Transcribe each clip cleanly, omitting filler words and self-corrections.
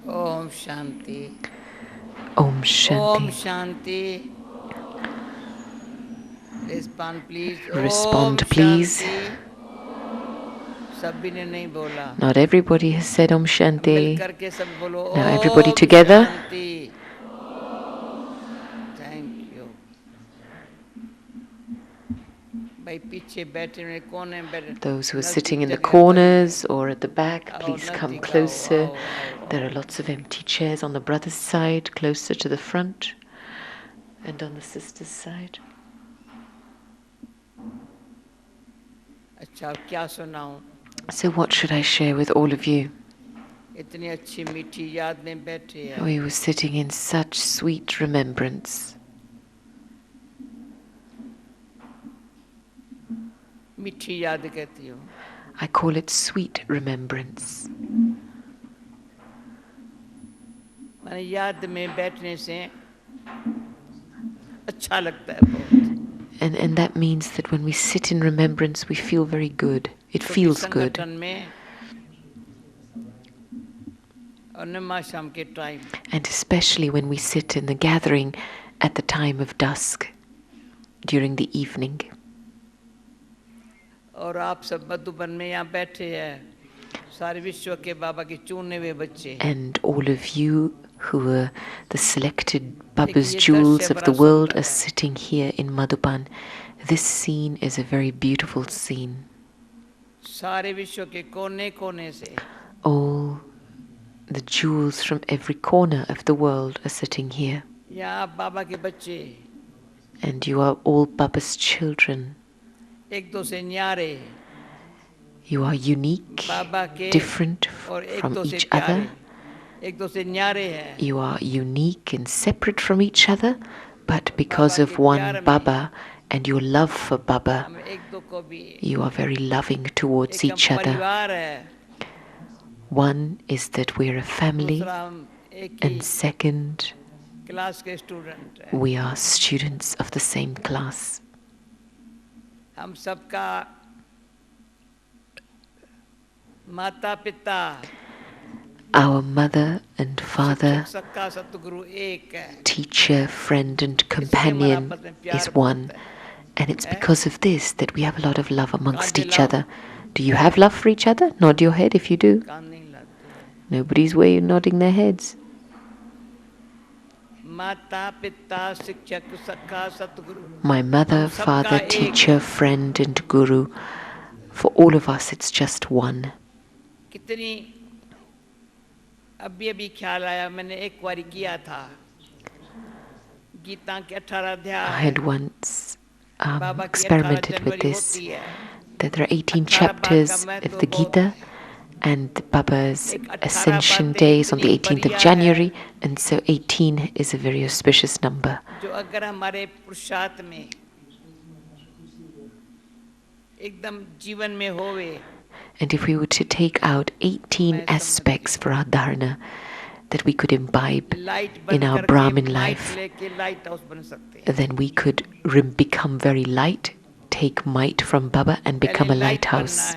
Om Shanti. Om Shanti. Om Shanti. Respond please. Om Respond, please. Shanti. सभी ने नहीं बोला. Not everybody has said Om mill Shanti. करके सब बोलो Now everybody Om together. Shanti. Thank you. भाई पीछे बैठे हुए कौन है बैठे? Those who are sitting नजदीक in the जगह खाली है. corners or at the back, आओ please come नजदीक आओ closer. आओ आओ. There are lots of empty chairs on the brother's side, closer to the front, and on the sister's side. अच्छा क्या सुनाऊं? So what should I share with all of you? इतनी अच्छी मीठी याद में बैठे हैं. We were sitting in such sweet remembrance. मीठी याद कहती हूँ. I call it sweet remembrance. मैंने याद में बैठने से अच्छा लगता है बहुत. And that means that when we sit in remembrance, we feel very good. It feels good. संगठन में और निमा शाम के time. And especially when we sit in the gathering at the time of dusk, during the evening. और आप सब मधुबन में यहाँ बैठे हैं, सारे विश्व के बाबा के चुने हुए बच्चे. And all of you who are the selected Baba's jewels of the world are sitting here in Madhuban. This scene is a very beautiful scene. सारे विश्व के कोने कोने से. All the jewels from every corner of the world are sitting here. यहाँ आप बाबा के बच्चे. And you are all Baba's children. एक दो से न्यारे. You are unique, different from each other. एक दो से न्यारे हैं. You are unique and separate from each other, but because of one Baba and your love for Baba, you are very loving towards each other. One is that we're a family, and second, we are students of the same class. हम सबका माता पिता, our mother and father, teacher, friend and companion is one. And it's because of this that we have a lot of love amongst each other. Do you have love for each other? Nod your head if you do. Nobody's way nodding their heads. My mother, father, teacher, friend and guru. For all of us, it's just one. अभी अभी ख्याल आया, मैंने एक बार किया था. गीता के 18 अध्याय. I had once experimented with this, that there are 18 chapters of the Gita, and Baba's Ascension Day is on the 18th of January, and so 18 is a very auspicious number. जो अगर हमारे पुरुषार्थ में एकदम जीवन में होवे. And if we were to take out 18 aspects for our dharana that we could imbibe in our Brahmin life, then we could become very light, take might from Baba and become a lighthouse.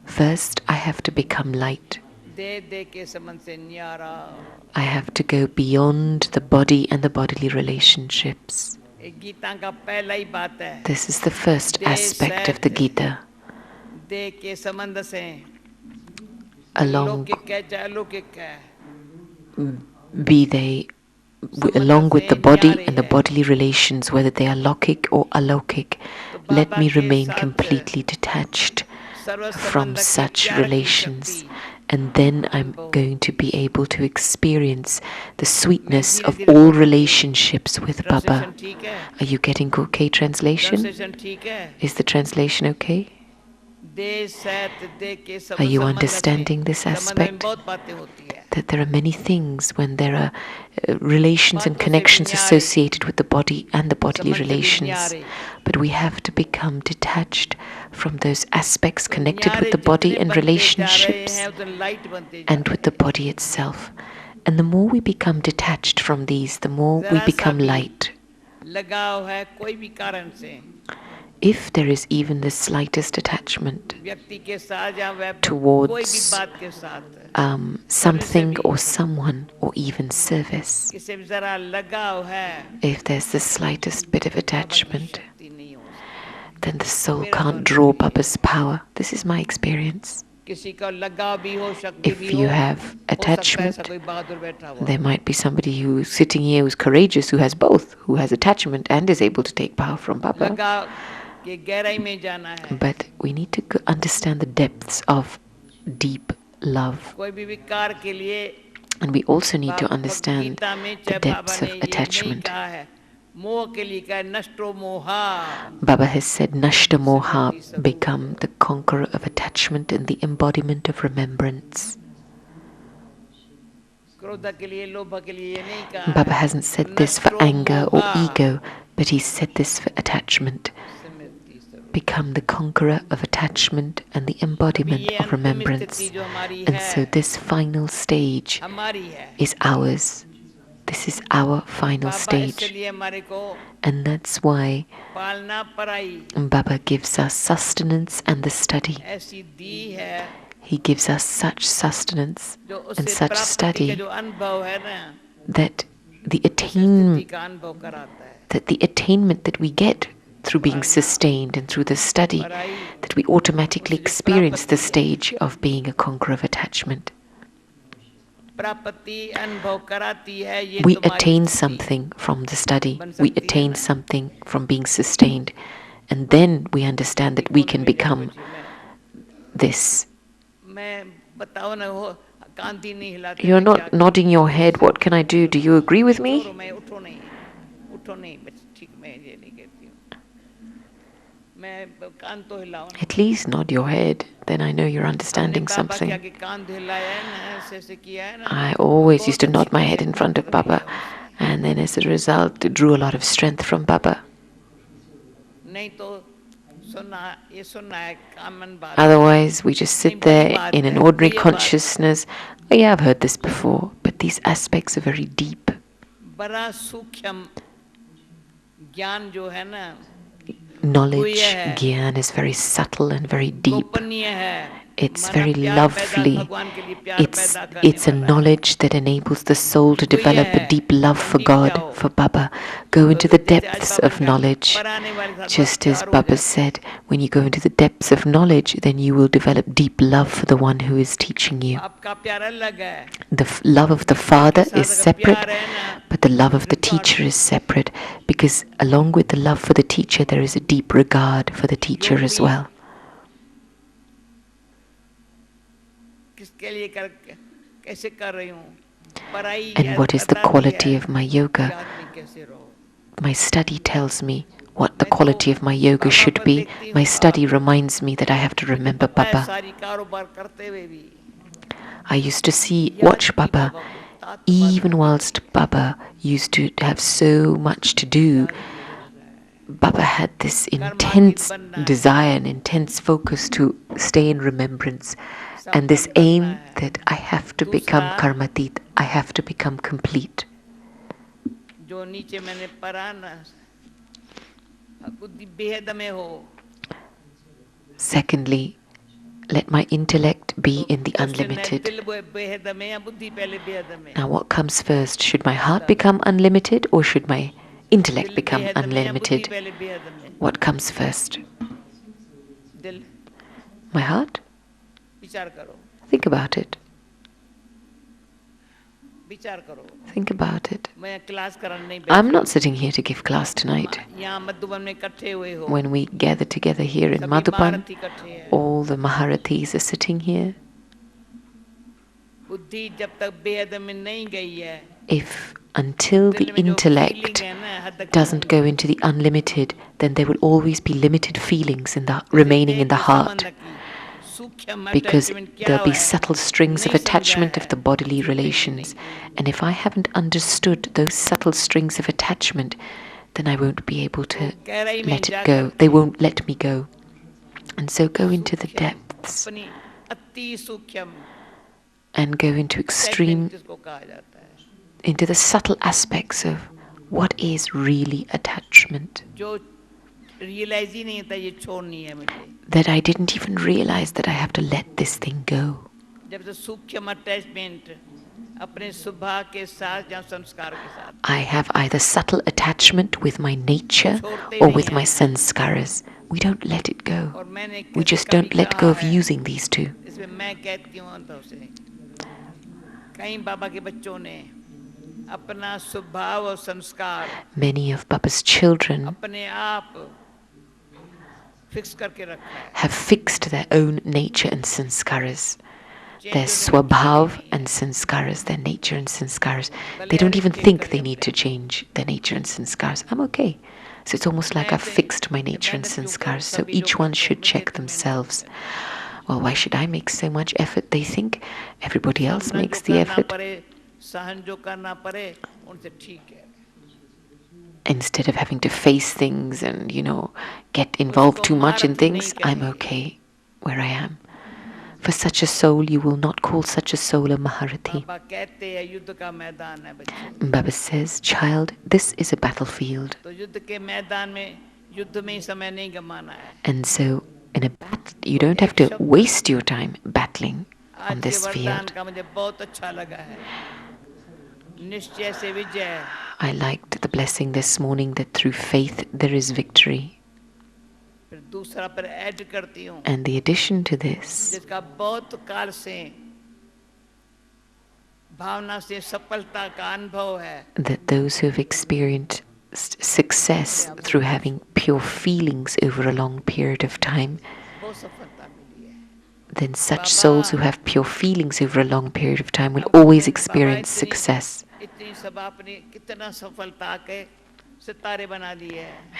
First, I have to become light. I have to go beyond the body and the bodily relationships. This is the first aspect of the Gita. Along with the body and the bodily relations, whether they are lokik or alokik, let me remain completely detached from such relations, and then I'm going to be able to experience the sweetness of all relationships with Baba. Are you getting okay translation? Is the translation okay? Are you understanding this aspect? That there are many things when there are relations and connections associated with the body and the bodily relations, but we have to become detached from those aspects connected with the body and relationships and with the body itself. And the more we become detached from these, the more we become light. if there is even the slightest attachment व्यक्ति के साथ या कोई भी towards बात के साथ something or someone or even service, किसी भी जरा लगाव है, if there's the slightest bit of attachment, शक्ति नहीं हो सकती। then the soul can't draw Baba's power. This is my experience. किसी का लगाव भी हो, शक्ति If भी you हो, have हो सकता है attachment, ऐसा कोई बहादुर बैठा हुआ। there might be somebody who's sitting here who's courageous, who has both, who has attachment and is able to take power from Baba. लगाव के गहराई में जाना है। But we need to understand the depths of deep love. कोई भी विकार के लिए And we also need to understand Gita में the चाहे depths बाबा of ने ये नहीं attachment. कहा है, मोह के लिए कहा है, नष्टो मोहा। Baba has said, Nashta Moha, become the conqueror of attachment and the embodiment of remembrance. क्रोध के लिए, लोभ के लिए ये नहीं कहा है। Baba hasn't said this for anger or ego, but he said this for attachment. Become the conqueror of attachment and the embodiment of remembrance. And so this final stage is ours. This is our final stage. And that's why Baba gives us sustenance and the study. He gives us such sustenance and such study that the attainment that we get through being sustained and through the study, that we automatically experience the stage of being a conqueror of attachment. We attain something from the study, we attain something from being sustained, and then we understand that we can become this. You're not nodding your head. What can I do? Do you agree with me? At least nod your head, then I know you're understanding something. I always used to nod my head in front of Baba, and then as a result, it drew a lot of strength from Baba. Otherwise, we just sit there in an ordinary consciousness. Oh yeah, I've heard this before, but these aspects are very deep. Knowledge, Gyan, is very subtle and very deep. It's very lovely. It's a knowledge that enables the soul to develop a deep love for God, for Baba. Go into the depths of knowledge. Just as Baba said, when you go into the depths of knowledge, then you will develop deep love for the one who is teaching you. The love of the Father is separate, but the love of the teacher is separate, because along with the love for the teacher, there is a deep regard for the teacher as well. And what is the quality of my yoga? My study tells me what the quality of my yoga should be. My study reminds me that I have to remember Baba. I used to watch Baba, even whilst Baba used to have so much to do. Baba had this intense desire and intense focus to stay in remembrance, and this aim that I have to become karmatit, I have to become complete. Secondly, let my intellect be in the unlimited. Now what comes first? Should my heart become unlimited or should my intellect become unlimited? What comes first? My heart? Think about it. Think about it. I'm not sitting here to give class tonight. When we gather together here in Madhuban, all the Maharathis are sitting here. If until the intellect doesn't go into the unlimited, then there will always be limited feelings remaining in the heart, because there'll be subtle strings of attachment of the bodily relations, and if I haven't understood those subtle strings of attachment, then I won't be able to let it go. They won't let me go. And so go into the depths and go into into the subtle aspects of what is really attachment. Realize ही नहीं होता ये छोड़नी है मुझे. that I didn't even realize that I have to let this thing go. जब से सूक्ष्म अटैचमेंट अपने स्वभाव के साथ या संस्कार के साथ. I have either subtle attachment with my nature or with my sanskaras. We don't let it go. और मैंने We just don't let go of using these two. इसमें मैं कहती हूँ तो से कई बाबा के बच्चों ने अपना स्वभाव और संस्कार Many of Baba's children अपने आप फिक्स करके रखा है. have fixed their own nature and sanskaras. Their swabhav and sanskaras, their nature and sanskaras. They don't even think they need to change their nature and sanskaras. I'm okay. So it's almost like I've fixed my nature and sanskaras. So each one should check themselves. Well, why should I make so much effort? They think everybody else makes the effort. Instead of having to face things and, get involved too much in things, I'm okay where I am. For such a soul, you will not call such a soul a Maharati. Baba says, child, this is a battlefield. And so, in a battle, you don't have to waste your time battling on this field. I liked the blessing this morning that through faith there is victory. And the addition to this, that those who have experienced success through having pure feelings over a long period of time, then such souls who have pure feelings over a long period of time will always experience success.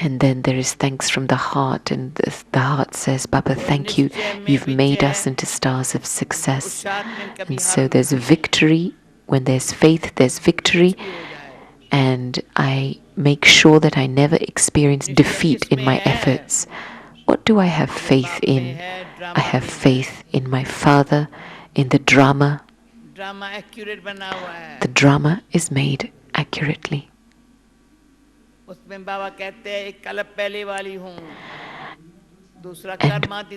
And then there is thanks from the heart, and the heart says, Baba, thank you, you've made us into stars of success. And so there's victory. When there's faith, there's victory. And I make sure that I never experience defeat in my efforts. What do I have faith in? I have faith in my Father, in the drama. The drama is made accurately. And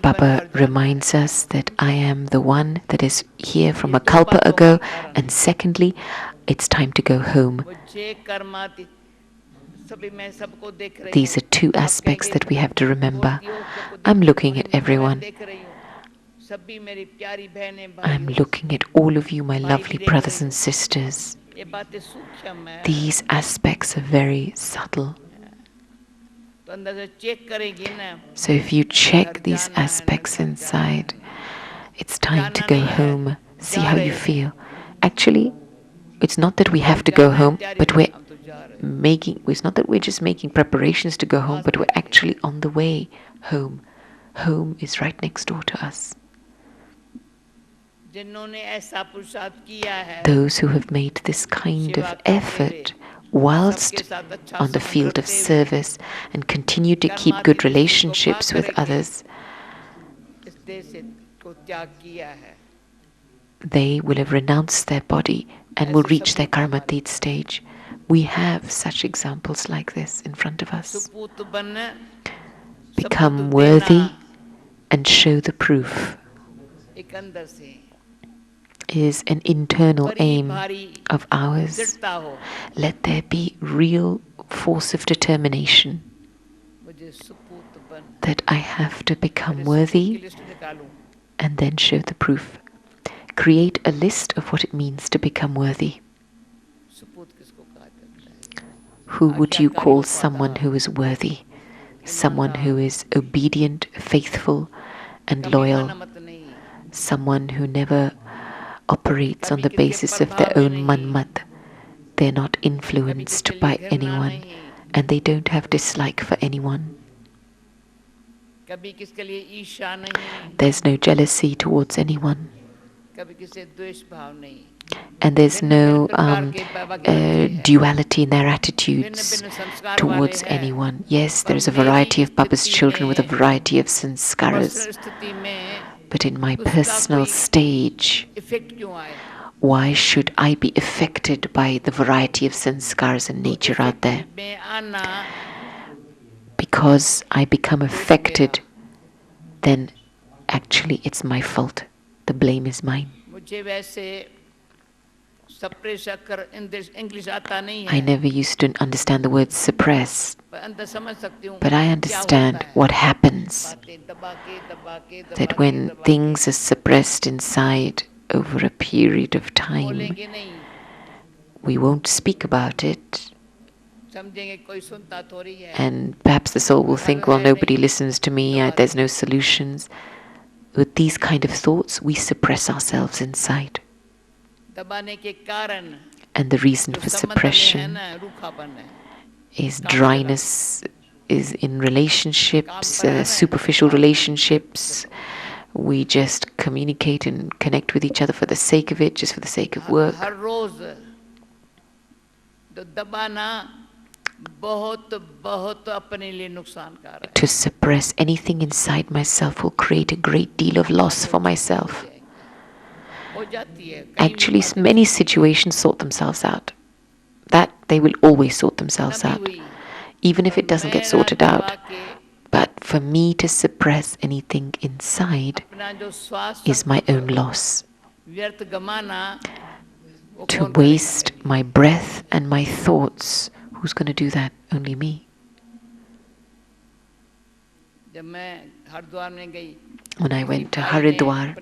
Baba reminds us that I am the one that is here from a kalpa ago, and secondly, it's time to go home. These are two aspects that we have to remember. I'm looking at everyone. I'm looking at all of you, my lovely brothers and sisters. These aspects are very subtle. So if you check these aspects inside, it's time to go home. See how you feel. Actually, it's not that we have to go home, but it's not that we're just making preparations to go home, but we're actually on the way home. Home is right next door to us. Those who have made this kind of effort whilst on the field of service and continue to keep good relationships with others, they will have renounced their body and will reach their karmatit stage. We have such examples like this in front of us. Become worthy and show the proof is an internal aim of ours. Let there be real force of determination that I have to become worthy and then show the proof. Create a list of what it means to become worthy. Who would you call someone who is worthy? Someone who is obedient, faithful, and loyal. Someone who never operates on the basis of their own manmat. They're not influenced by anyone, and they don't have dislike for anyone. There's no jealousy towards anyone. And there's no duality in their attitudes towards anyone. Yes, there's a variety of Baba's children with a variety of sanskaras. But in my personal stage, why should I be affected by the variety of sanskaras and nature out there? because I become affected, then actually it's my fault. The blame is mine. I never used to understand the word suppress, but I understand what happens, that when things are suppressed inside over a period of time, we won't speak about it, and perhaps the soul will think, well, nobody listens to me, there's no solutions. With these kind of thoughts, we suppress ourselves inside. And the reason for suppression is dryness, is in relationships, superficial relationships. We just communicate and connect with each other for the sake of it, just for the sake of work. To suppress anything inside myself will create a great deal of loss for myself. Actually, many situations sort themselves out. That they will always sort themselves out, even if it doesn't get sorted out. But for me to suppress anything inside is my own loss. To waste my breath and my thoughts, who's going to do that? Only me. When I went to Haridwar,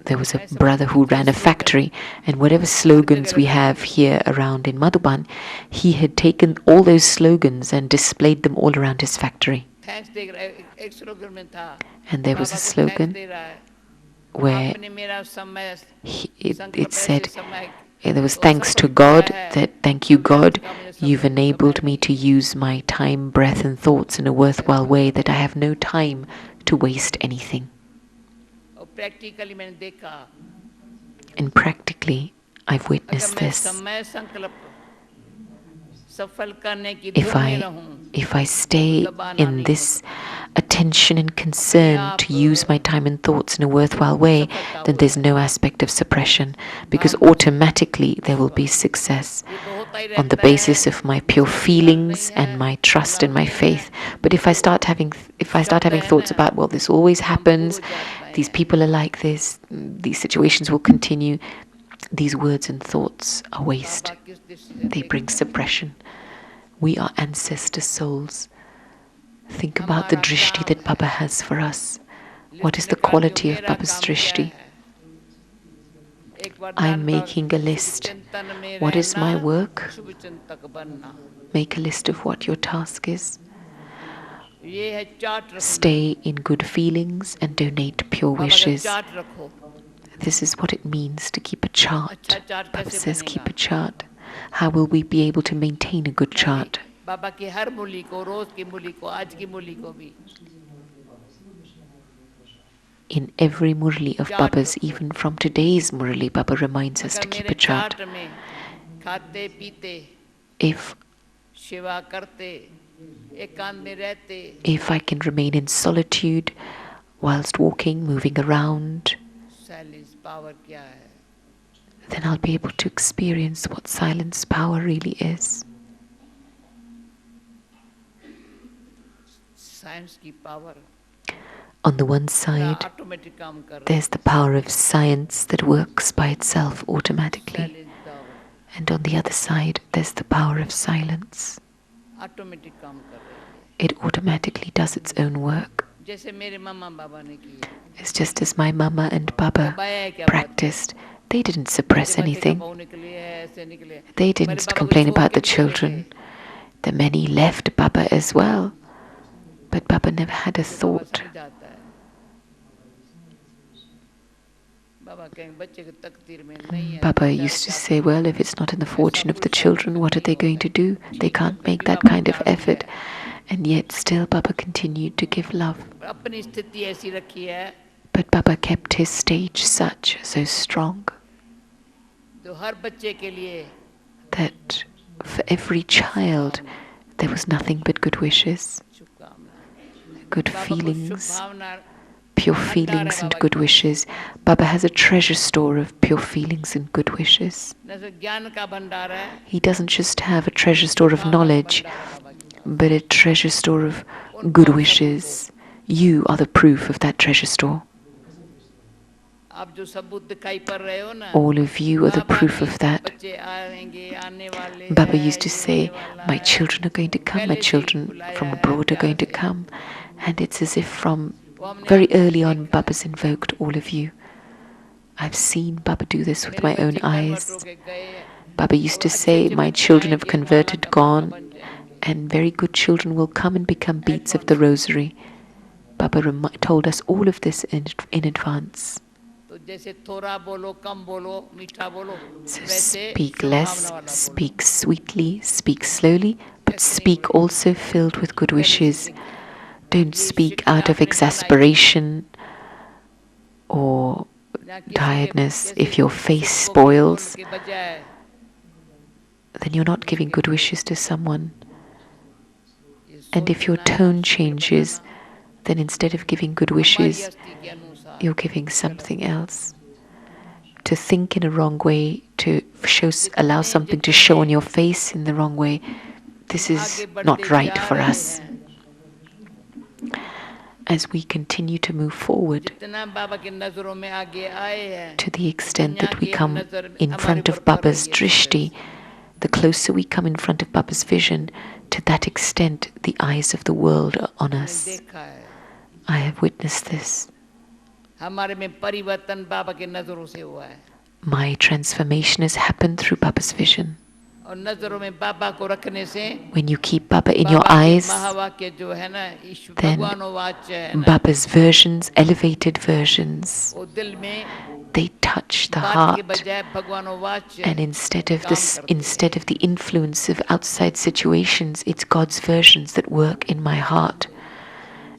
there was a brother who ran a factory, and whatever slogans we have here around in Madhuban, he had taken all those slogans and displayed them all around his factory. And there was a slogan where it said, there was thanks to God, that thank you God, you've enabled me to use my time, breath and thoughts in a worthwhile way, that I have no time to waste anything. And practically, I've witnessed this. If I stay in this attention and concern to use my time and thoughts in a worthwhile way, then there's no aspect of suppression, because automatically there will be success on the basis of my pure feelings and my trust and my faith. But if I start having thoughts about, well, this always happens, these people are like this, these situations will continue, these words and thoughts are waste. They bring suppression. We are ancestor souls. Think about the drishti that Baba has for us. What is the quality of Baba's drishti? I'm making a list. What is my work? Make a list of what your task is. Stay in good feelings and donate pure wishes. This is what it means to keep a chart. Baba says keep a chart. How will we be able to maintain a good chart? In every murli of Baba's, even from today's murli, Baba reminds us to keep a chart. If I can remain in solitude whilst walking, moving around, then I'll be able to experience what silence power really is. On the one side, there's the power of science that works by itself automatically. And on the other side, there's the power of silence. It automatically does its own work. It's just as my mama and Baba practiced. They didn't suppress anything. They didn't complain about the children. The many left Baba as well. But Baba never had a thought. Baba used to say, well, if it's not in the fortune of the children, what are they going to do? They can't make that kind of effort. And yet still Baba continued to give love. But Baba kept his stage so strong, that for every child there was nothing but good wishes, good feelings, pure feelings and good wishes. Baba has a treasure store of pure feelings and good wishes. He doesn't just have a treasure store of knowledge, but a treasure store of good wishes. You are the proof of that treasure store. All of you are the proof of that. Baba used to say, my children are going to come, my children from abroad are going to come. And it's as if from very early on, Baba's invoked all of you. I've seen Baba do this with my own eyes. Baba used to say, my children have converted, gone, and very good children will come and become beads of the rosary. Baba told us all of this in advance. So speak less, speak sweetly, speak slowly, but speak also filled with good wishes. Don't speak out of exasperation or tiredness. If your face spoils, then you're not giving good wishes to someone. And if your tone changes, then instead of giving good wishes, you're giving something else. To think in a wrong way, to allow something to show on your face in the wrong way, this is not right for us. As we continue to move forward, to the extent that we come in front of Baba's drishti, the closer we come in front of Baba's vision, to that extent the eyes of the world are on us. I have witnessed this. My transformation has happened through Baba's vision. When you keep Baba in your eyes, then Baba's versions, elevated versions, they touch the heart, and instead of the influence of outside situations, it's God's versions that work in my heart.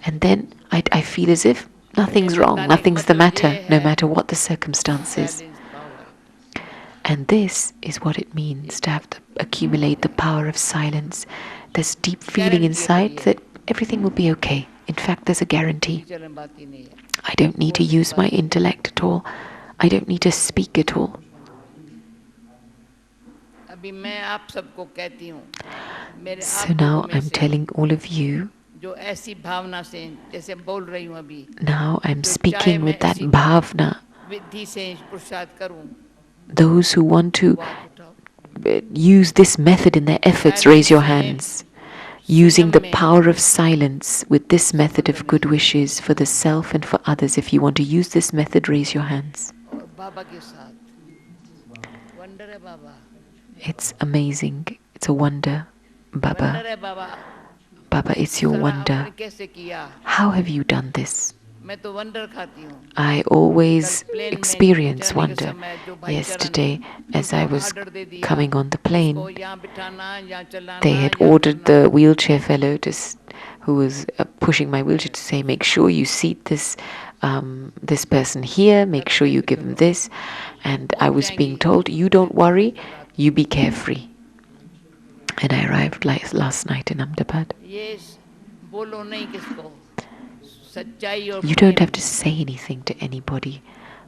And then I feel as if nothing's wrong, nothing's the matter, no matter what the circumstances. And this is what it means to accumulate the power of silence. There's deep feeling inside that everything will be okay. In fact, there's a guarantee. I don't need to use my intellect at all. I don't need to speak at all. So now I'm telling all of you, now I'm speaking with that bhavna. Those who want to use this method in their efforts, raise your hands. Using the power of silence with this method of good wishes for the self and for others. If you want to use this method, raise your hands. It's amazing. It's a wonder, Baba. Baba, it's your wonder. How have you done this? I always experience wonder. Yesterday, as I was coming on the plane, they had ordered the wheelchair fellow who was pushing my wheelchair to say, make sure you seat this person here, make sure you give him this. And I was being told, you don't worry, you be carefree. And I arrived last night in Ahmedabad. You don't have to say anything to anybody,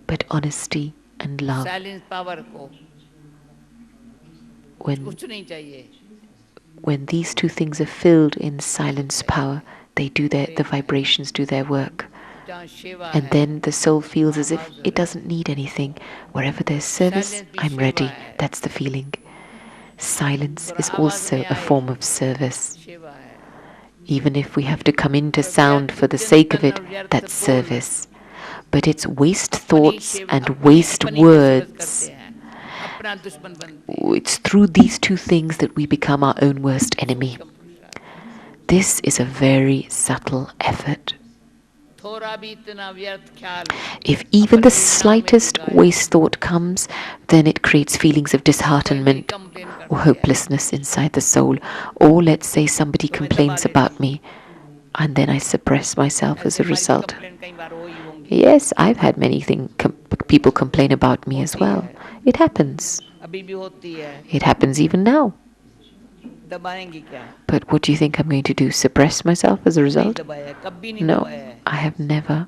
but honesty and love. When these two things are filled in silence power, the vibrations do their work. And then the soul feels as if it doesn't need anything. Wherever there's service, I'm ready. That's the feeling. Silence is also a form of service. Even if we have to come into sound for the sake of it, that's service. But it's waste thoughts and waste words. It's through these two things that we become our own worst enemy. This is a very subtle effort. If even the slightest waste thought comes, then it creates feelings of disheartenment or hopelessness inside the soul. Or let's say somebody complains about me, and then I suppress myself as a result. Yes, I've had many people complain about me as well. It happens. It happens even now. But what do you think I'm going to do? Suppress myself as a result? No, I have never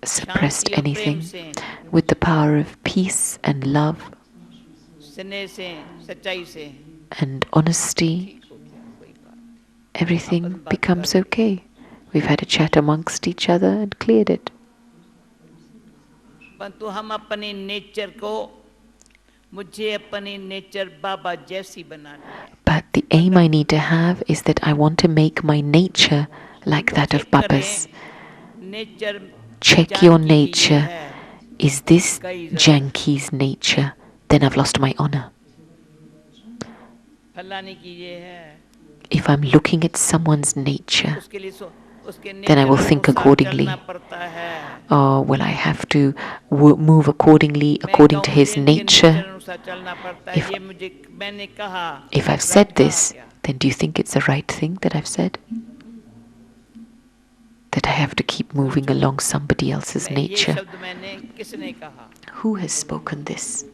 suppressed शांति और प्रेम anything. से, With the power of peace and love स्नेह से, सच्चाई से and honesty, ठीक हो गया, कोई बात नहीं। everything आपस में बात becomes कर ली। okay. We've had a chat amongst each other and cleared it. परंतु हम अपने नेचर को, मुझे अपनी नेचर बाबा जैसी बनानी है। But the aim I need to have is that I want to make my nature like that of check Baba's. करें, नेचर Check your जानकी की ये nature. है, Is this कई जरा Janki's nature? Then I've lost my honor. फलाने की ये है, If I'm looking at someone's nature, उसके लिए उसके then I nature will think अनुसार accordingly. चलना पड़ता है। Oh, well, I have to move accordingly, मैं according कहूँ to मुझे his इनके नेचर nature. अनुसार चलना पड़ता है, If- ये मुझे मैंने कहा, If I've राइट said कहा this, क्या? then do you think it's the right thing that I've said? That I have to keep moving along somebody else's मैं ये nature? शब्द मैंने किसने कहा? Who has spoken this?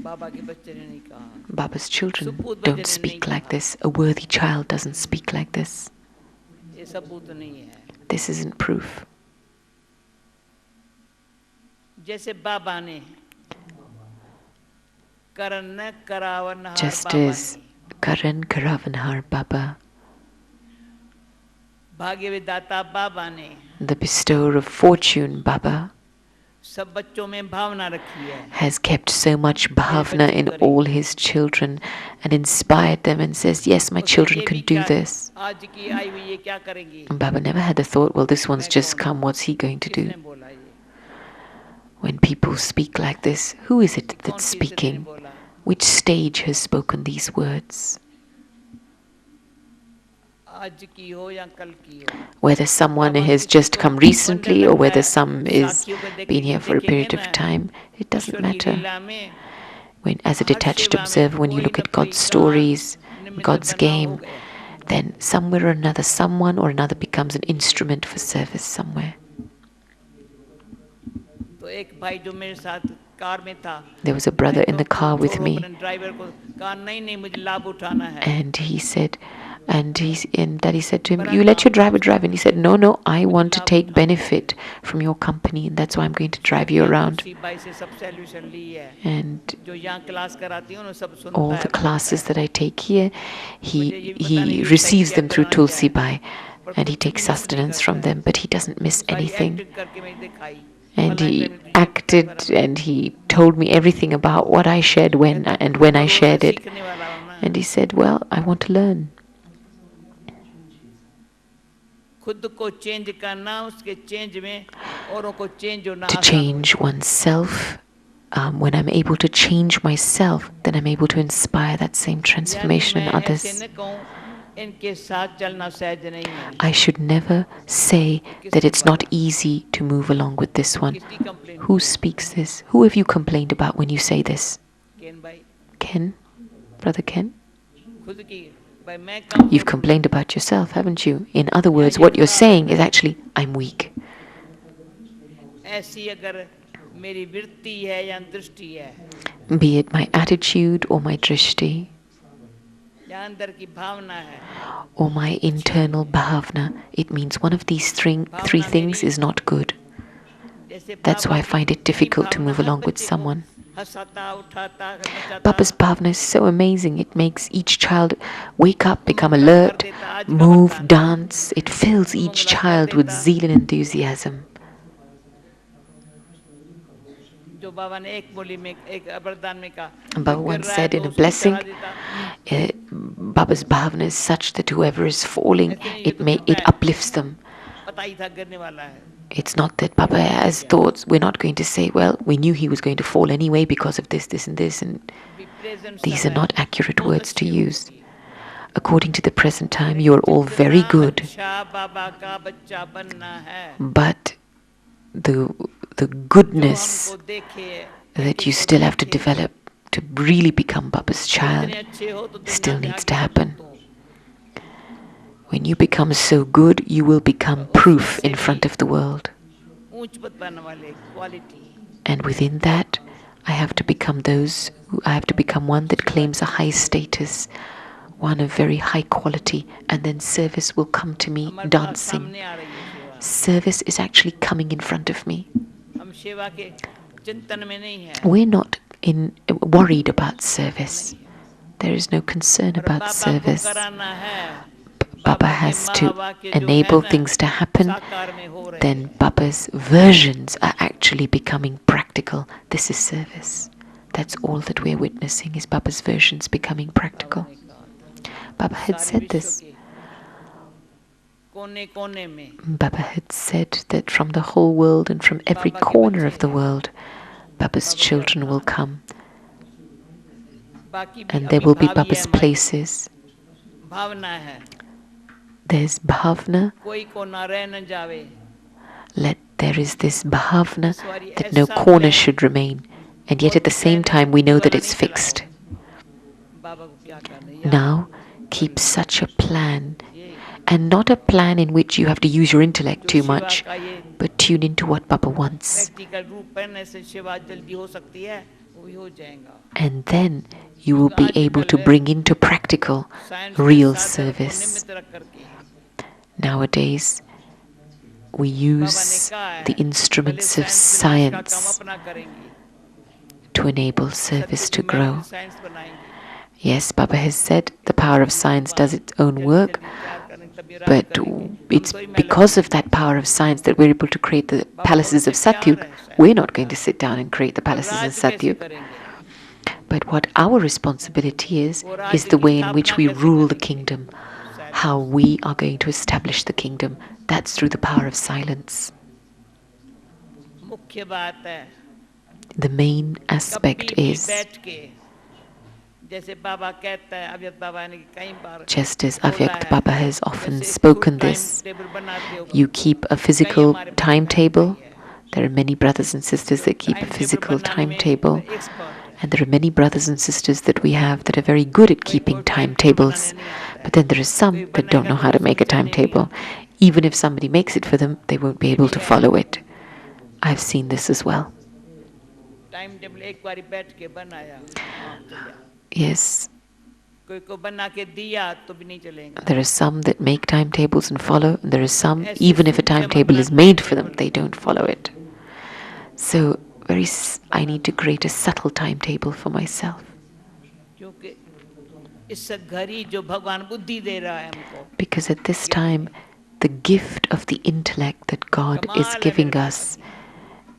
बाबा के बच्चे ने नहीं कहा। Baba's children Suput don't bajane speak nahi like kaha. this. A worthy child doesn't speak like this. ये सबूत नहीं है। This isn't proof. जैसे बाबा ने करन करावन Just बाबा as ने, Karan Karavanhar Baba, भाग्य विधाता बाबा ने the bestower of fortune Baba, सब बच्चों में भावना रखी है, has kept so much bhavna in all his children and inspired them and says, yes, my उसने children ये can भी do क्या, this. आज की आई हुई ये क्या करेंगी? And Baba never had the thought, well, this one's मैं just कौन come, हूँ? what's he going to do? किसने बोला ये? When people speak like this, who is it कौन that's सी स्थिति ने speaking? बोला? Which stage has spoken these words? आज की हो या कल की हो, Whether someone बाबा has किसी just को come वंडर recently or लगता whether है, some is साखियों को been here for a देखेंगे period of ना, time, it doesn't ईश्वर की matter. लीला में When, as a her detached सेवा में observer, when you कोई look न at कोई God's कहाँ stories, निमित्त God's बना हो game, गया। then somewhere or another, someone or another becomes an instrument for service somewhere. तो एक भाई जो मेरे साथ कार में था, There was a brother in the car with छोड़ो me, अपने ड्राइवर को, कहा नहीं नहीं मुझे लाभ उठाना है। and he said, and Daddy said to him, बड़ा you let your काम driver था drive. And he said, no, I मुझे want to लाभ take उठाना है। benefit from your company, and that's why I'm going to drive you around. Tulsi by से सब solution ली है, And जो यहाँ क्लास कराती हूँ ना सब सुनता all है, the बोलता classes है। that I take here, मुझे ये भी पता नहीं he ये सही receives क्या them through करना क्या Tulsi है, Bai, पर and he कुछ भी takes मिस नहीं sustenance करता from है। them, but he doesn't miss सारी anything. एक्टिंग करके मैं दिखाई, And फलाने he टाइम में तुझे क्या acted करना है। and he told me everything about what I shared when कहता and पूरा when I करो, मैं shared it. सीखने वाला हूँ ना। And he said, well, I want to learn. खुद को चेंज करना, उसके चेंज में औरों को चेंज होना To आसान हो change जाए। oneself, when I'm able to change myself, then I'm able to inspire that same यानी transformation in मैं ऐसे others. न कहूँ इनके साथ चलना सहज नहीं है। I should never say that it's not easy to move along with this one. किसकी कंप्लेन Who की है? speaks this? Who have you complained about when you say this? केन भाई, Ken? Brother Ken? खुद की भाई मैं कहूँ You've complained about yourself, haven't you? In other words, ये what you're बुरा saying लगता is है। actually, I'm weak. ऐसी अगर मेरी वृत्ति है या दृष्टि है Be it my attitude or my drishti या अंदर की भावना है, or my internal bhavna, it means one of these three things is not good. जैसे That's why I Baba find की it difficult to Bhavna move her along with बच्चे को someone. हंसाता उठाता नचाता Baba's bhavna is so amazing. It makes each child wake up, become उमंगला कर alert, देता, आज का move, वरदान है। dance. It fills each उमंगला कर child with देता, zeal and enthusiasm. जो बाबा ने एक बोली में एक वरदान में कहा, And Baba जो गिर once रहा है said तो in a उसको blessing, चढ़ा देता। Baba's bhavna is such that whoever is falling, ऐसे नहीं, ये तो पता it है, uplifts them. पता ही था गिरने वाला है। It's not that Baba has thoughts. We're not going to say, well, we knew he was going to fall anyway because of this, this, and this. And भी प्रेजेंट these are समय not accurate बहुत words to अच्छे हो use. चुकी है। According to the present time, you are all very जितना good. अच्छा बाबा का बच्चा बनना है, But the जो goodness हमको देखे, that you still have to develop to really become Baba's child जितने अच्छे हो तो दुनिया still के needs आगे to सब happen. तो When you become so good, you will become proof in front of the world. ऊंच पद पाने वाले quality And within that, I have to become one that claims a high status, one of very high quality, and then service will come to me हमारे पास dancing. सामने आ रही है सेवा। Service is actually coming in front of me. हम सेवा के चिंतन में नहीं है, We're not worried about service. There is no concern और about बाबा को service. कराना है, Baba बाबा के has to महावाक्य जो है enable ना things to happen. साकार में हो रहे हैं, Then Baba's versions are actually becoming practical. This is service. That's all that we're witnessing, is Baba's versions becoming practical. बाबा ने कहा, Baba had सारे said विश्व this. के कोने-कोने में Baba had said that from the whole world and from every corner of the world, Baba's children will come, बाकी भी and there will be Baba's places. भावना है, There's bhavna. कोई कोना रह न जावे, There is this bhavna that no corner should remain, and yet at the same time we know that it's fixed. बाबा को क्या करना है, Now, keep such a plan, and not a plan in which you have to use your intellect too much, but tune into what Baba wants. Practical रूप पढ़ने से सेवा जल्दी हो सकती है, वो भी हो जाएगा. And then you will be able to bring into practical, real service. Nowadays, we use the instruments of science to enable service to grow. Yes, Baba has said the power of science does its own work, but it's because of that power of science that we're able to create the palaces of Satyug. We're not going to sit down and create the palaces in Satyug. But what our responsibility is the way in which we rule the kingdom, how we are going to establish the kingdom. That's through the power of silence. The main aspect is, just as Avyakt Baba has often spoken this, you keep a physical timetable. There are many brothers and sisters that keep a physical timetable. And there are many brothers and sisters that we have that are very good at keeping timetables. But then there are some that don't know how to make a timetable. Even if somebody makes it for them, they won't be able to follow it. I've seen this as well. Yes. There are some that make timetables and follow, and there are some, even if a timetable is made for them, they don't follow it. So I need to create a subtle timetable for myself. Because at this time, the gift of the intellect that God is giving us,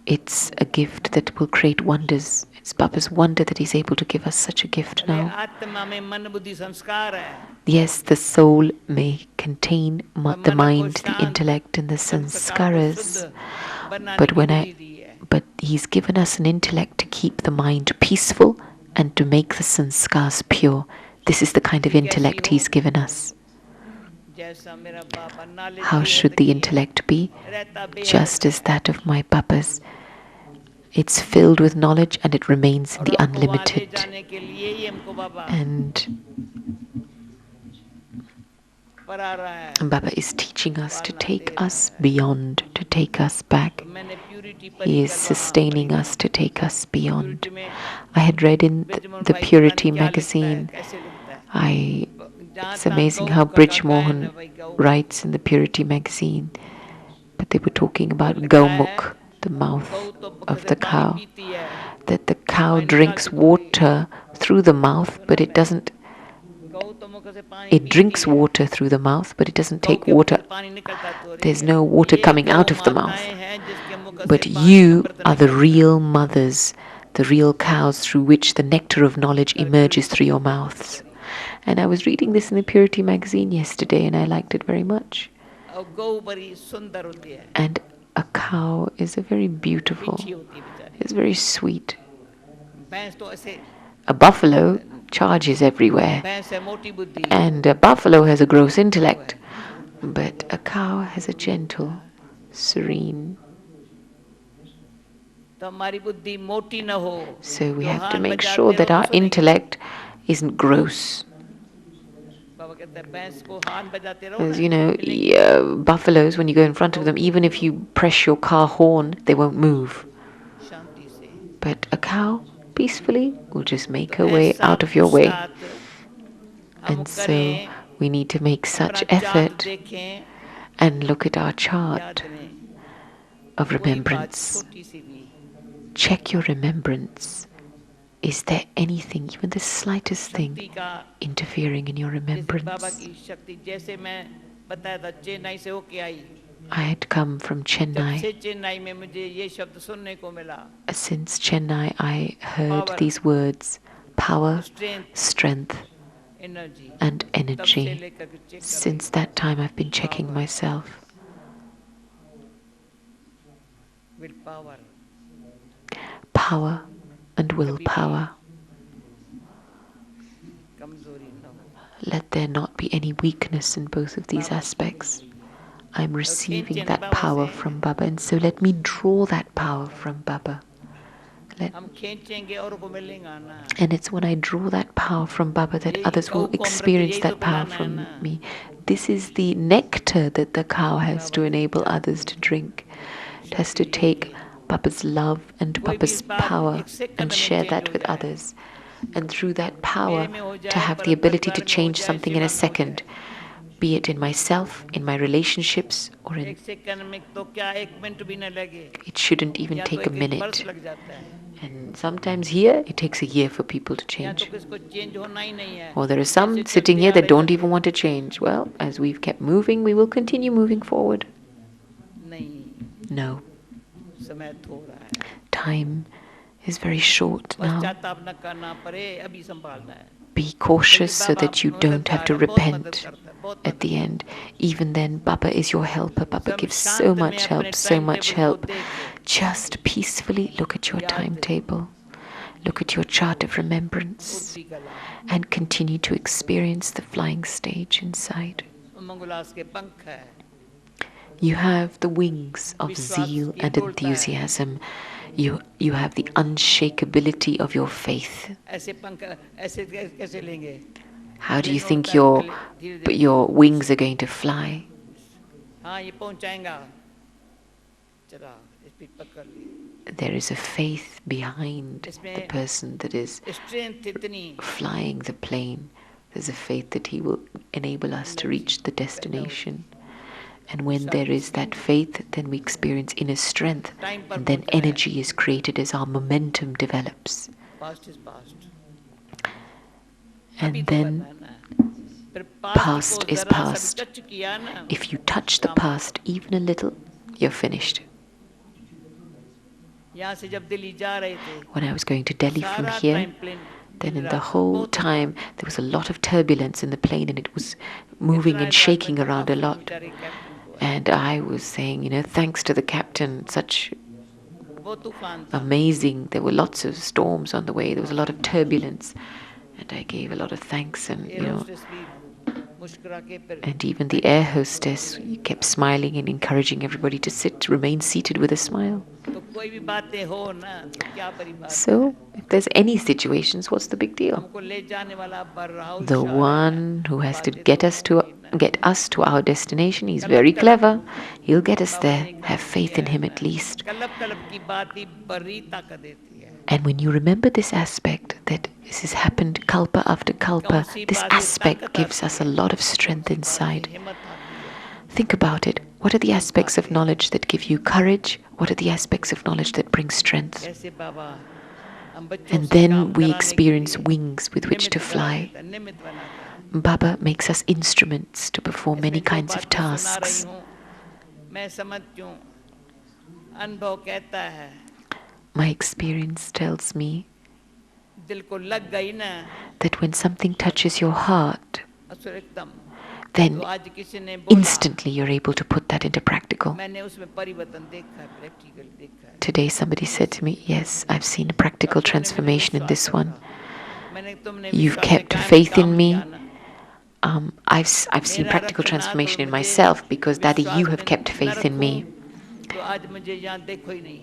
it's a gift that will create wonders. It's Baba's wonder that He's able to give us such a gift now. Yes, the soul may contain the mind, the intellect, and the sanskaras, but He's given us an intellect to keep the mind peaceful and to make the sanskars pure. This is the kind of intellect He's given us. How should the intellect be? Just as that of my Baba's. It's filled with knowledge and it remains in the unlimited. And Baba is teaching us to take us beyond, to take us back. He is sustaining us to take us beyond. I had read in the Purity magazine, it's amazing how Brij Mohan writes in the Purity magazine, but they were talking about Gaumukh, the mouth of the cow, that the cow drinks water through the mouth, but it drinks water through the mouth, but it doesn't take water. There's no water coming out of the mouth. But you are the real mothers, the real cows through which the nectar of knowledge emerges through your mouths. And I was reading this in the Purity magazine yesterday, and I liked it very much. And a cow is a very beautiful, it's very sweet. A buffalo charges everywhere, and a buffalo has a gross intellect, but a cow has a gentle, serene. So we have to make sure that our intellect isn't gross. As you know, buffaloes, when you go in front of them, even if you press your car horn, they won't move. But a cow, peacefully, will just make her way out of your way. And so we need to make such effort and look at our याद chart में of कोई बात remembrance. छोटी सी भी Check your remembrance. Is there anything, even the slightest thing, शक्ति का interfering in your जैसे बाबा remembrance? की शक्ति, जैसे मैं बताया था चेन्नई से होके आई, I had come from जब Chennai. से चेन्नई में मुझे ये शब्द सुनने को मिला, Since Chennai, I heard Power. these words: power, strength, strength, energy, and तब से energy. लेकर के चेक कर Since रही that time, I've been checking Power. myself. Will power, Power and willpower. कमजोरी न हो, Let there not be any weakness in both of these aspects. I'm receiving that power from Baba, and so let me draw that power from Baba. हम खींचेंगे और को मिलेगा ना, And it's when I draw that power from Baba that others will experience that power from me. This is the nectar that the cow has to enable others to drink. It has to take Baba's love and Baba's power and share that with others. And through that power, to have the ability to change something in a second, be it in myself, in my relationships, or in. एक second में तो क्या एक minute भी न लगे, It shouldn't even या तो take a एक वर्ष minute. लग जाता है, And sometimes here, it takes a year for people to या तो change. किसको चेंज होना ही नहीं है, Or there are some sitting here that don't even want to change. Well, as we've kept moving, we will continue moving forward. नहीं, No, समय थोड़ा है, time is very short now. पश्चाताप न करना पड़े, अभी संभालना है. Be cautious so that you don't have to repent at the end. Even then, Baba is your helper. Baba gives so much help, so much help. Just peacefully look at your timetable, look at your chart of remembrance, and continue to experience the flying stage inside. मंगुलास के पंख है, You have the wings of zeal and enthusiasm. You have the unshakability of your faith. ऐसे पंख ऐसे कैसे लेंगे? How do you think your wings are going to fly? हाँ ये पहुंचाएगा, चला इस पे पकड़ ली. There is a faith behind the person that is strength इतनी, flying the plane. There's a faith that he will enable us to reach the destination. And when there is that faith, then we experience inner strength, and then energy is created as our momentum develops. past is past. And then past is past. If you touch the past even a little, you're finished. यहाँ से जब दिल्ली जा रहे थे, When I was going to Delhi from here, then in the whole time there was a lot of turbulence in the plane, and it was moving and shaking around a lot. And I was saying, thanks to the captain, such वो तूफान था, amazing. There were lots of storms on the way. There was a lot of turbulence. And I gave a lot of thanks, and एरोस्टेस भी मुस्कुरा के फिर and even the air hostess kept smiling and encouraging everybody to remain seated with a smile. तो कोई भी बातें हो ना, तो क्या बड़ी बात है? So, if there's any situations, what's the big deal? हमको ले जाने वाला बर्राउल The शाह है, one who has to get us to our destination, he's very clever. He'll get us there. Have faith in him at least. Club club की बात ही बड़ी ताकत देती है. And when you remember this aspect, that this has happened kalpa after kalpa, this aspect gives us a lot of strength inside. हिम्मत आती है. Think about it. What are the aspects of knowledge that give you courage? What are the aspects of knowledge that bring strength? ऐसे बाबा हम बच्चों And से काम then we कराने के experience लिए wings with which to निमित्त fly. बनाता है, निमित्त बनाता है. Baba makes us instruments to perform many इसमें जो kinds of बातें सुना रही tasks. हूँ, मैं समझती हूँ, अनुभव कहता है, My experience tells me दिल को लग गई ना, that when something touches your heart, असुर एकदम, then तो आज किसी ने बोला, instantly you're able to put that into practical. मैंने उसमें परिवर्तन देखा है, प्रैक्टिकल देखा है. Today somebody said to me, yes, I've seen a practical transformation in this one. मैंने तुमने You've विश्वास kept से faith काम in me. किया ना. I've seen practical transformation in myself because, Daddy, you have kept faith in me. तो आज मुझे यहाँ देखो ही नहीं.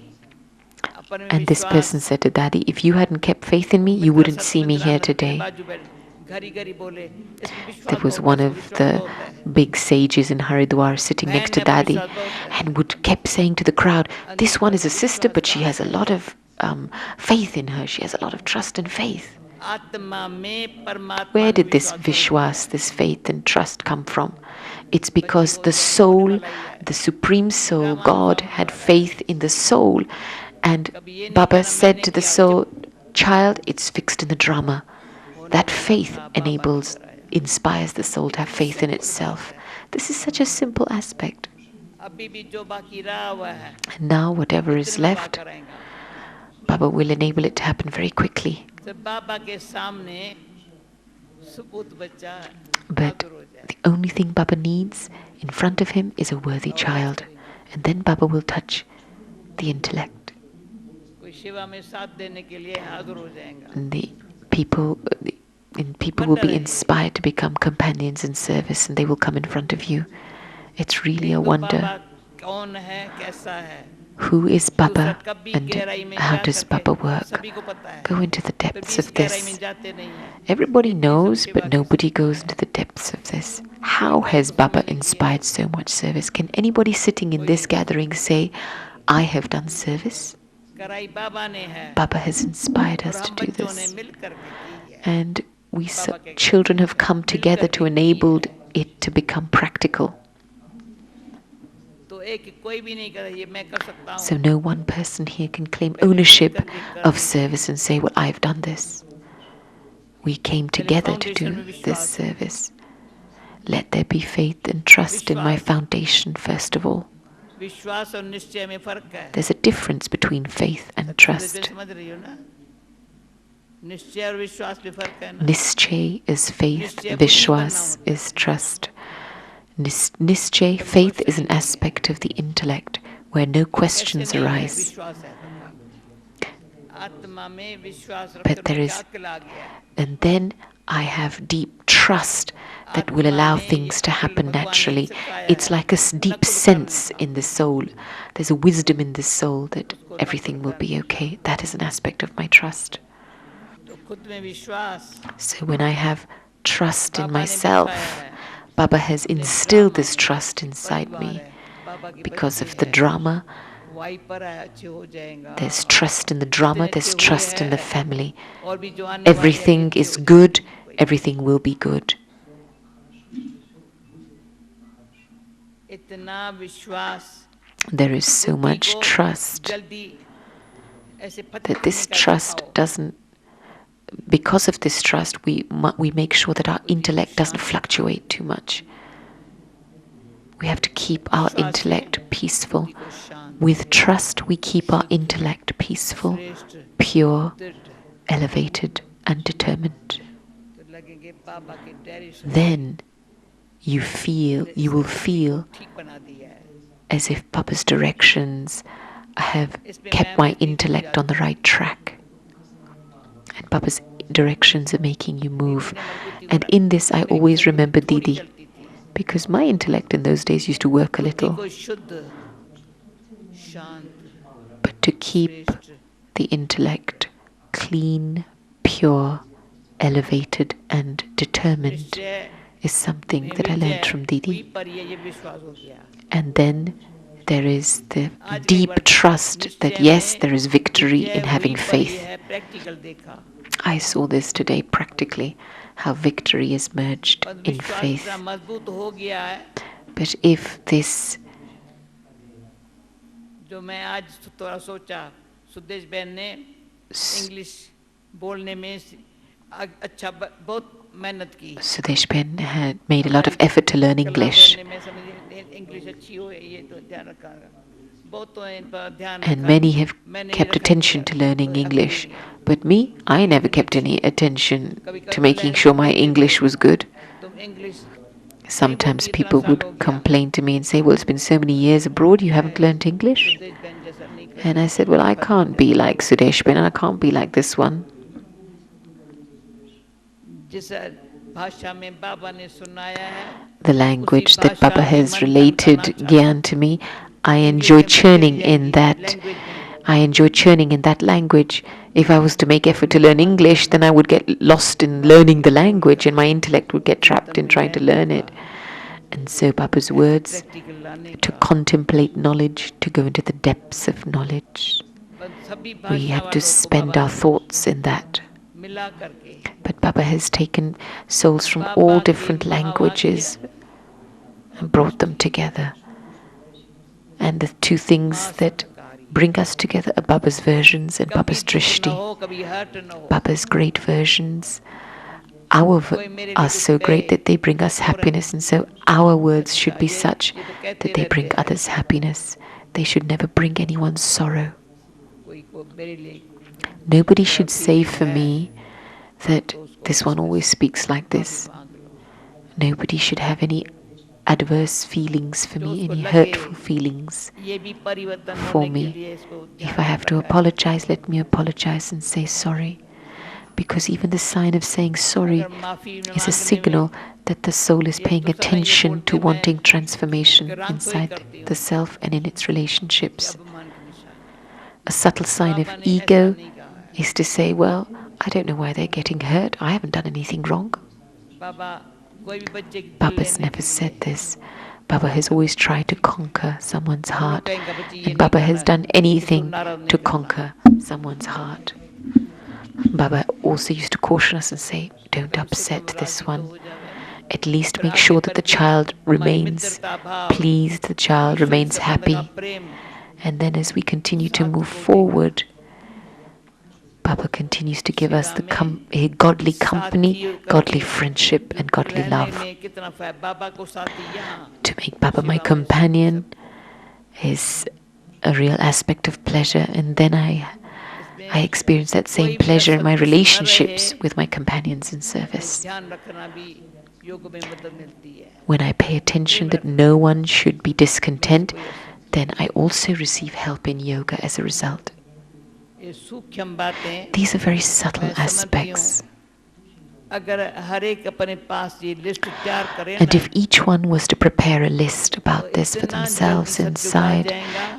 अपन में And this विश्वास, person said to Daddy, if you hadn't kept faith in me, you wouldn't see me here today. बाजू बैठ, घरी घरी बोले, इसमें विश्वास There was बहुत one है, of विश्वास the बहुत है. big sages in Haridwar sitting next to Daddy and kept saying to the crowd, this one is a sister, but she has a lot of faith in her. She has a lot of trust and faith. Where did this Vishwas, this faith and trust come from? It's because the soul, the Supreme Soul, God, had faith in the soul. And Baba said to the soul, child, it's fixed in the drama. That faith inspires the soul to have faith in itself. This is such a simple aspect. And now whatever is left, Baba will enable it to happen very quickly. But the only thing Baba needs in front of him is a worthy child. And then Baba will touch the intellect. And people will be inspired to become companions in service, and they will come in front of you. It's really a wonder. Who is Baba and how does Baba work? Go into the depths of this. Everybody knows, but nobody goes into the depths of this. How has Baba inspired so much service? Can anybody sitting in this gathering say, I have done service? Baba has inspired us to do this. And we children have come together to enable it to become practical. So no one person here can claim ownership of service and say, well, I've done this. We came together to do this service. Let there be faith and trust in my foundation, first of all. There's a difference between faith and trust. Nischay is faith, Vishwas is trust. Nischay, faith, is an aspect of the intellect where no questions arise. But and then I have deep trust that will allow things to happen naturally. It's like a deep sense in the soul. There's a wisdom in the soul that everything will be okay. That is an aspect of my trust. So when I have trust in myself, Baba has instilled this trust inside me. Because of the drama, there's trust in the drama, there's trust in the family. Everything is good, everything will be good. There is so much trust that this trust doesn't, because of this trust, we make sure that our intellect doesn't fluctuate too much. We have to keep our intellect peaceful. With trust, we keep our intellect peaceful, pure, elevated, and determined. Then you will feel as if Baba's directions have kept my intellect on the right track. And Baba's directions are making you move. And in this, I always remember Didi, because my intellect in those days used to work a little. But to keep the intellect clean, pure, elevated, and determined is something that I learned from Didi. And then there is the deep trust that yes, there is victory in having faith. I saw this today practically, how victory is merged in faith. But if this Sudesh Ben had made a lot of effort to learn English. And many have kept attention to learning English. But me, I never kept any attention to making sure my English was good. Sometimes people would complain to me and say, well, it's been so many years abroad, you haven't learned English? And I said, well, I can't be like Sudesh Ben, I can't be like this one. The language that Baba has related Gyan to me, I enjoy churning in that. I enjoy churning in that language. If I was to make effort to learn English, then I would get lost in learning the language and my intellect would get trapped in trying to learn it. And so Baba's words, to contemplate knowledge, to go into the depths of knowledge. We have to spend our thoughts in that. मिला करके But Baba has taken souls from all different languages and brought them together. And the two things that bring us together are Baba's versions and Baba's drishti. Baba's great versions are so great that they bring us happiness, and so our words should be such that they bring others happiness. They should never bring anyone sorrow. Nobody should say for me that this one always speaks like this. Nobody should have any adverse feelings for me, any hurtful feelings for me. If I have to apologize, let me apologize and say sorry. Because even the sign of saying sorry is a signal that the soul is paying attention to wanting transformation inside the self and in its relationships. A subtle sign of ego is to say, well, I don't know why they're getting hurt. I haven't done anything wrong. Baba's never said this. Baba has always tried to conquer someone's heart. And Baba has done anything to conquer someone's heart. Baba also used to caution us and say, don't upset this one. At least make sure that the child remains pleased, the child remains happy. And then as we continue to move forward, Baba continues to give us the godly company, godly friendship, and godly love. To make Baba my companion is a real aspect of pleasure, and then I experience that same pleasure in my relationships with my companions in service. When I pay attention that no one should be discontent, then I also receive help in yoga as a result. These are very subtle aspects. And if each one was to prepare a list about this for themselves inside,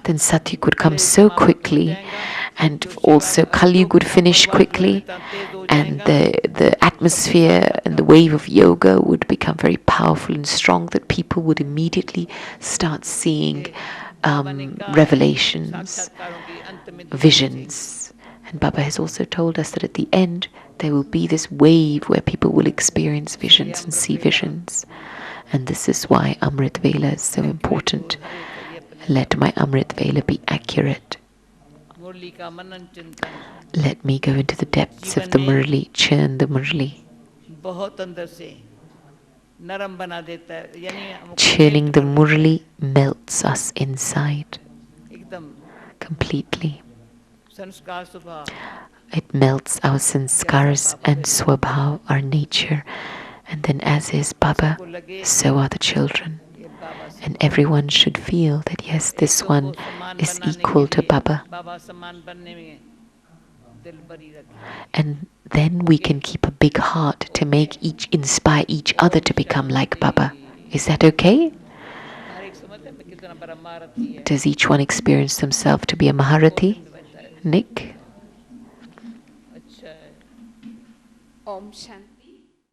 then Satyug would come so quickly, and also Kalyug would finish quickly, and the atmosphere and the wave of yoga would become very powerful and strong, that people would immediately start seeing revelations, visions. And Baba has also told us that at the end there will be this wave where people will experience visions and see visions. And this is why Amrit Vela is so important. Let my Amrit Vela be accurate. Let me go into the depths of the Murli, churn the Murli. Churning the Murli melts us inside completely. It melts our sanskars and swabhav, our nature. And then as is Baba, so are the children. And everyone should feel that yes, this one is equal to Baba. And then we can keep a big heart to inspire each other to become like Baba. Is that okay? Does each one experience themselves to be a Maharati? Nick? Om Shanti.